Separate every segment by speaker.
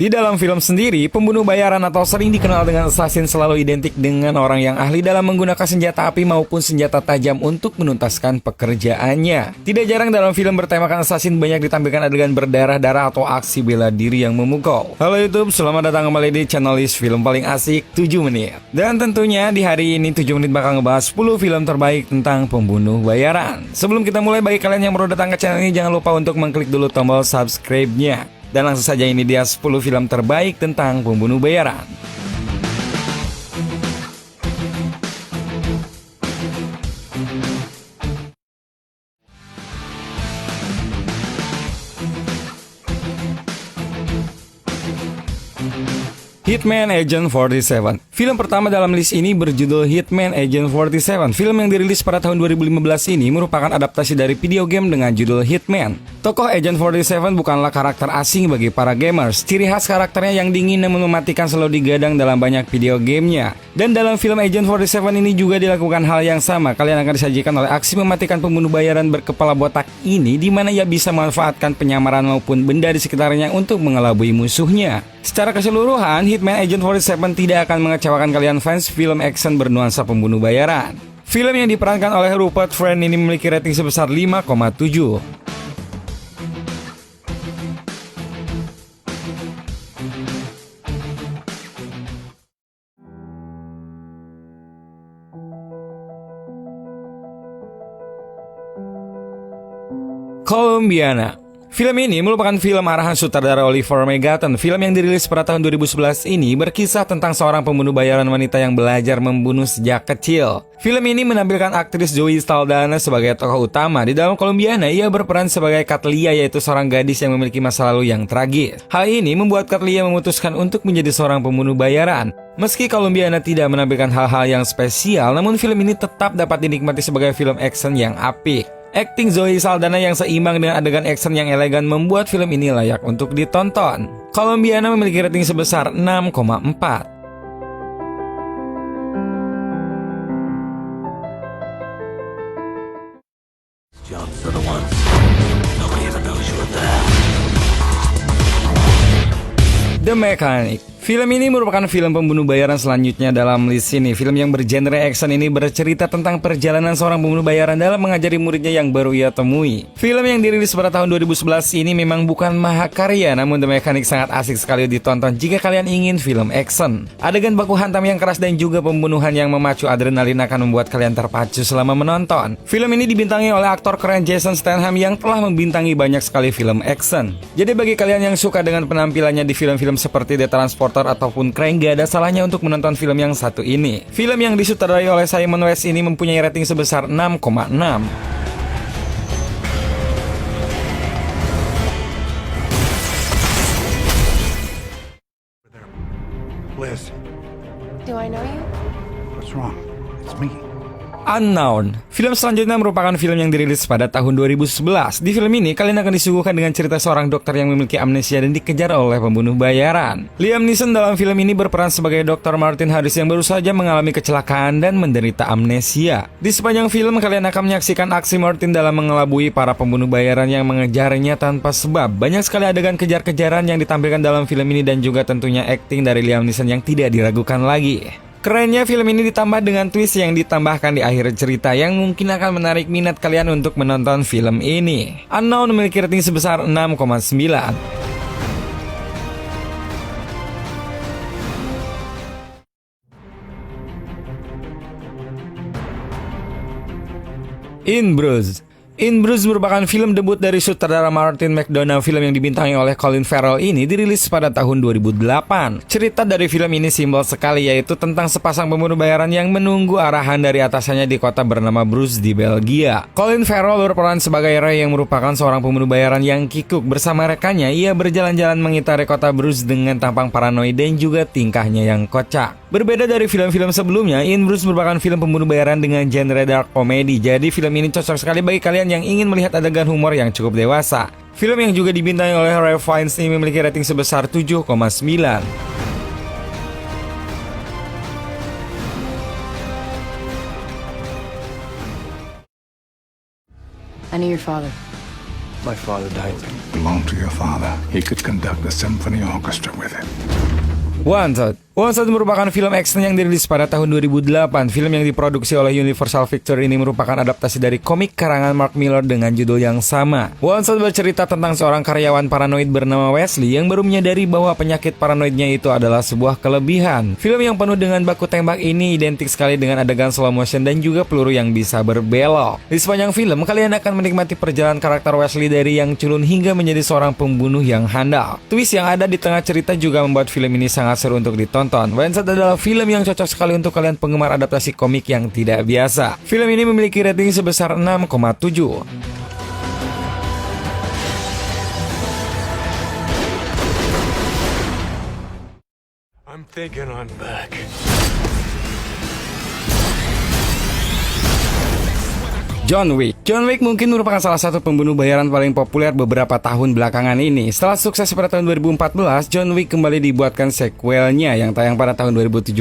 Speaker 1: Di dalam film sendiri, pembunuh bayaran atau sering dikenal dengan assassin selalu identik dengan orang yang ahli dalam menggunakan senjata api maupun senjata tajam untuk menuntaskan pekerjaannya. Tidak jarang dalam film bertemakan assassin banyak ditampilkan adegan berdarah-darah atau aksi bela diri yang memukau. Halo YouTube, selamat datang kembali di channel list film paling asik 7 menit. Dan tentunya di hari ini 7 menit bakal ngebahas 10 film terbaik tentang pembunuh bayaran. Sebelum kita mulai, bagi kalian yang baru datang ke channel ini, jangan lupa untuk mengklik dulu tombol subscribe-nya. Dan langsung saja, ini dia 10 film terbaik tentang pembunuh bayaran. Hitman Agent 47. Film pertama dalam list ini berjudul Hitman Agent 47. Film yang dirilis pada tahun 2015 ini merupakan adaptasi dari video game dengan judul Hitman. Tokoh Agent 47 bukanlah karakter asing bagi para gamers. Ciri khas karakternya yang dingin dan mematikan selalu digadang dalam banyak video gamenya. Dan dalam film Agent 47 ini juga dilakukan hal yang sama. Kalian akan disajikan oleh aksi mematikan pembunuh bayaran berkepala botak ini, di mana ia bisa memanfaatkan penyamaran maupun benda di sekitarnya untuk mengelabui musuhnya. Secara keseluruhan, Hitman Agent 47 tidak akan mengecewakan kalian fans film action bernuansa pembunuh bayaran. Film yang diperankan oleh Rupert Friend ini memiliki rating sebesar 5,7. Colombiana. Film ini merupakan film arahan sutradara Oliver Megaten. Film yang dirilis pada tahun 2011 ini berkisah tentang seorang pembunuh bayaran wanita yang belajar membunuh sejak kecil. Film ini menampilkan aktris Zoe Saldana sebagai tokoh utama. Di dalam Colombiana, ia berperan sebagai Katlia, yaitu seorang gadis yang memiliki masa lalu yang tragis. Hal ini membuat Katlia memutuskan untuk menjadi seorang pembunuh bayaran. Meski Colombiana tidak menampilkan hal-hal yang spesial, namun film ini tetap dapat dinikmati sebagai film action yang apik. Akting Zoe Saldana yang seimbang dengan adegan action yang elegan membuat film ini layak untuk ditonton. Colombiana memiliki rating sebesar 6,4. The Mechanic. Film ini merupakan film pembunuh bayaran selanjutnya dalam list ini. Film yang bergenre action ini bercerita tentang perjalanan seorang pembunuh bayaran dalam mengajari muridnya yang baru ia temui. Film yang dirilis pada tahun 2011 ini memang bukan mahakarya, namun The Mechanic sangat asik sekali ditonton jika kalian ingin film action. Adegan baku hantam yang keras dan juga pembunuhan yang memacu adrenalin akan membuat kalian terpacu selama menonton. Film ini dibintangi oleh aktor keren Jason Statham yang telah membintangi banyak sekali film action. Jadi bagi kalian yang suka dengan penampilannya di film-film seperti The Transporter ataupun Crank, gak ada salahnya untuk menonton film yang satu ini. Film yang disutradarai oleh Simon West ini mempunyai rating sebesar 6,6.
Speaker 2: Liz,
Speaker 3: Do I know you?
Speaker 2: what's wrong? It's me.
Speaker 1: Unknown. Film selanjutnya merupakan film yang dirilis pada tahun 2011. Di film ini, kalian akan disuguhkan dengan cerita seorang dokter yang memiliki amnesia dan dikejar oleh pembunuh bayaran. Liam Neeson dalam film ini berperan sebagai Dr. Martin Harris yang baru saja mengalami kecelakaan dan menderita amnesia. Di sepanjang film, kalian akan menyaksikan aksi Martin dalam mengelabui para pembunuh bayaran yang mengejarnya tanpa sebab. Banyak sekali adegan kejar-kejaran yang ditampilkan dalam film ini dan juga tentunya akting dari Liam Neeson yang tidak diragukan lagi. Kerennya film ini ditambah dengan twist yang ditambahkan di akhir cerita yang mungkin akan menarik minat kalian untuk menonton film ini. Unknown memiliki rating sebesar 6,9. In Bruges. In Bruges merupakan film debut dari sutradara Martin McDonagh. Film yang dibintangi oleh Colin Farrell ini dirilis pada tahun 2008. Cerita dari film ini simbol sekali, yaitu tentang sepasang pembunuh bayaran yang menunggu arahan dari atasannya di kota bernama Bruges di Belgia. Colin Farrell berperan sebagai Ray yang merupakan seorang pembunuh bayaran yang kikuk. Bersama rekannya, ia berjalan-jalan mengitari kota Bruges dengan tampang paranoid dan juga tingkahnya yang kocak. Berbeda dari film-film sebelumnya, In Bruges merupakan film pembunuh bayaran dengan genre dark comedy. Jadi film ini cocok sekali bagi kalian yang ingin melihat adegan humor yang cukup dewasa. Film yang juga dibintangi oleh Ralph Fiennes ini memiliki rating sebesar 7,9.
Speaker 3: I knew your father.
Speaker 4: My father died.
Speaker 2: Belonged to your father. He could conduct the symphony orchestra with it.
Speaker 1: Wanted merupakan film action yang dirilis pada tahun 2008. Film yang diproduksi oleh Universal Pictures ini merupakan adaptasi dari komik karangan Mark Millar dengan judul yang sama. Wanted bercerita tentang seorang karyawan paranoid bernama Wesley yang baru menyadari bahwa penyakit paranoidnya itu adalah sebuah kelebihan. Film yang penuh dengan baku tembak ini identik sekali dengan adegan slow motion dan juga peluru yang bisa berbelok. Di sepanjang film, kalian akan menikmati perjalanan karakter Wesley dari yang culun hingga menjadi seorang pembunuh yang handal. Twist yang ada di tengah cerita juga membuat film ini sangat seru untuk ditonton. Wanted adalah film yang cocok sekali untuk kalian penggemar adaptasi komik yang tidak biasa. Film ini memiliki rating sebesar 6,7.
Speaker 4: I'm thinking I'm back.
Speaker 1: John Wick mungkin merupakan salah satu pembunuh bayaran paling populer beberapa tahun belakangan ini. Setelah sukses pada tahun 2014, John Wick kembali dibuatkan sequelnya yang tayang pada tahun 2017.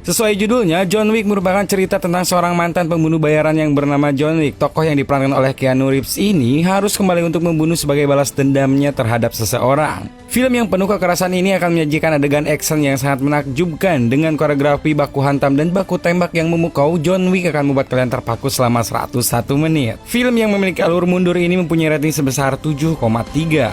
Speaker 1: Sesuai judulnya, John Wick merupakan cerita tentang seorang mantan pembunuh bayaran yang bernama John Wick. Tokoh yang diperankan oleh Keanu Reeves ini harus kembali untuk membunuh sebagai balas dendamnya terhadap seseorang. Film yang penuh kekerasan ini akan menyajikan adegan action yang sangat menakjubkan dengan koreografi baku hantam dan baku tembak yang memukau. John Wick akan membuat kalian terpaku selama 101 menit. Film yang memiliki alur mundur ini mempunyai rating sebesar 7,3.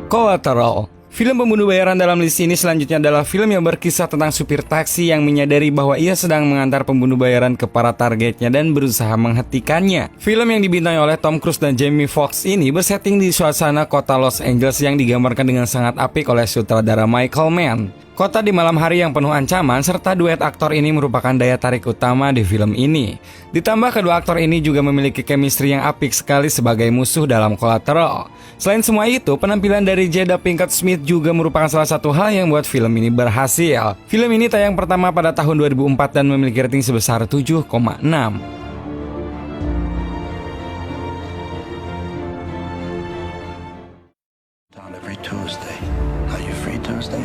Speaker 1: Collateral. Film pembunuh bayaran dalam list ini selanjutnya adalah film yang berkisah tentang supir taksi yang menyadari bahwa ia sedang mengantar pembunuh bayaran ke para targetnya dan berusaha menghentikannya. Film yang dibintangi oleh Tom Cruise dan Jamie Foxx ini bersetting di suasana kota Los Angeles yang digambarkan dengan sangat apik oleh sutradara Michael Mann. Kota di malam hari yang penuh ancaman serta duet aktor ini merupakan daya tarik utama di film ini. Ditambah kedua aktor ini juga memiliki chemistry yang apik sekali sebagai musuh dalam Collateral. Selain semua itu, penampilan dari Jada Pinkett Smith juga merupakan salah satu hal yang membuat film ini berhasil. Film ini tayang pertama pada tahun 2004 dan memiliki rating sebesar 7,6.
Speaker 5: On every Tuesday. Are you free Tuesday?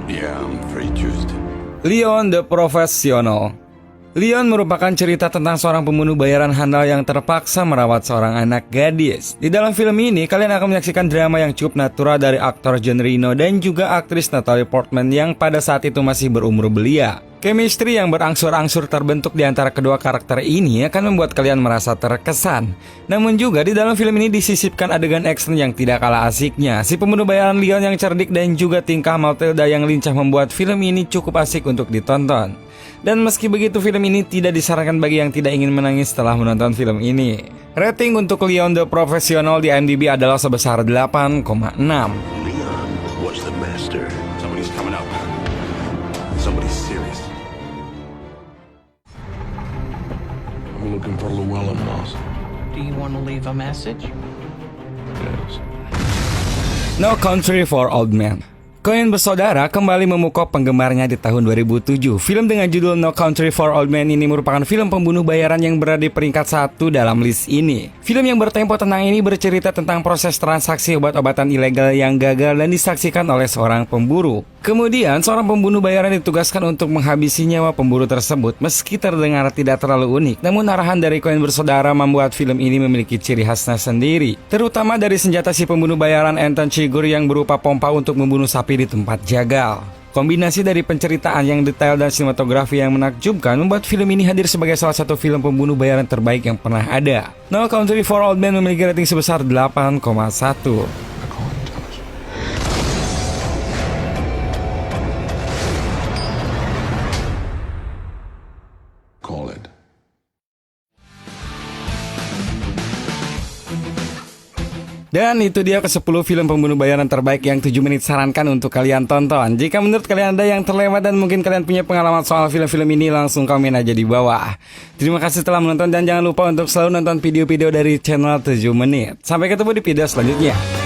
Speaker 2: Yeah, I'm free Tuesday.
Speaker 1: Leon the Professional. Leon merupakan cerita tentang seorang pembunuh bayaran handal yang terpaksa merawat seorang anak gadis. Di dalam film ini, kalian akan menyaksikan drama yang cukup natural dari aktor Jean Reno dan juga aktris Natalie Portman yang pada saat itu masih berumur belia. Chemistry yang berangsur-angsur terbentuk di antara kedua karakter ini akan membuat kalian merasa terkesan. Namun juga di dalam film ini disisipkan adegan action yang tidak kalah asiknya. Si pembunuh bayaran Leon yang cerdik dan juga tingkah Matilda yang lincah membuat film ini cukup asik untuk ditonton. Dan meski begitu, film ini tidak disarankan bagi yang tidak ingin menangis setelah menonton film ini. Rating untuk Leon the Professional di IMDb adalah sebesar 8,6.
Speaker 5: Leon was the master.
Speaker 2: Somebody's coming up. Somebody's serious.
Speaker 4: I'm looking for Llewellyn Moss.
Speaker 6: Do you want to leave a message?
Speaker 4: Yes.
Speaker 1: No Country for Old Men. Coen bersaudara kembali memukau penggemarnya di tahun 2007. Film dengan judul No Country for Old Men ini merupakan film pembunuh bayaran yang berada di peringkat 1 dalam list ini. Film yang bertempo tenang ini bercerita tentang proses transaksi obat-obatan ilegal yang gagal dan disaksikan oleh seorang pemburu. Kemudian, seorang pembunuh bayaran ditugaskan untuk menghabisi nyawa pemburu tersebut. Meski terdengar tidak terlalu unik, namun arahan dari Coen bersaudara membuat film ini memiliki ciri khasnya sendiri. Terutama dari senjata si pembunuh bayaran Anton Chigurh yang berupa pompa untuk membunuh sapi di tempat jagal. Kombinasi dari penceritaan yang detail dan sinematografi yang menakjubkan membuat film ini hadir sebagai salah satu film pembunuh bayaran terbaik yang pernah ada. No Country for Old Men memiliki rating sebesar 8,1.
Speaker 4: Call it.
Speaker 1: Dan itu dia ke-10 film pembunuh bayaran terbaik yang 7 menit sarankan untuk kalian tonton. Jika menurut kalian ada yang terlewat dan mungkin kalian punya pengalaman soal film-film ini, langsung komen aja di bawah. Terima kasih telah menonton dan jangan lupa untuk selalu nonton video-video dari channel 7 menit. Sampai ketemu di video selanjutnya.